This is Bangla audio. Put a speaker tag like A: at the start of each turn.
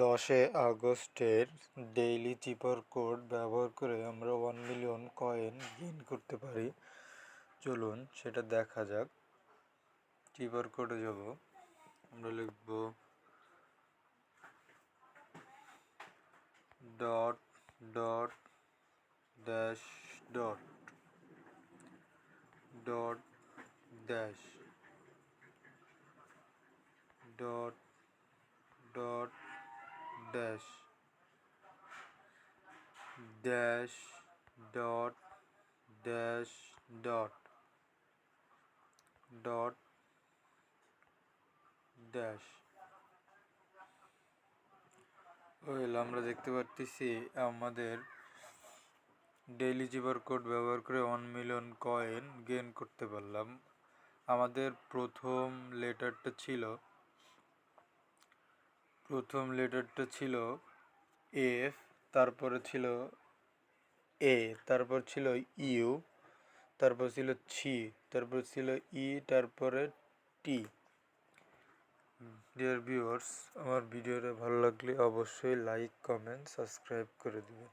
A: 10 আগস্টের ডেইলি চিপার কোড ব্যবহার করে আমরা 1 মিলিয়ন কয়েন গেইন করতে পারি। চলুন সেটা দেখা যাক। চিপার কোডে যাব, আমরা লিখব dot dot dash dot dot dash dot dot dash dash dot dash dot dot dash আমরা দেখতে পাচ্ছি আমাদের ডেইলি চিপার কোড ব্যবহার করে 1 মিলিয়ন কয়েন গেইন করতে পারলাম। আমাদের প্রথম লেটারটা ছিল এফ, তারপরে ছিল এ, তারপর ছিল ইউ, তারপর ছিল ছি, তারপর ছিল ই, তারপরে টি। ডিয়ার ভিউয়ার্স, আমার ভিডিওটা ভালো লাগলে অবশ্যই লাইক, কমেন্ট, সাবস্ক্রাইব করে দেবেন।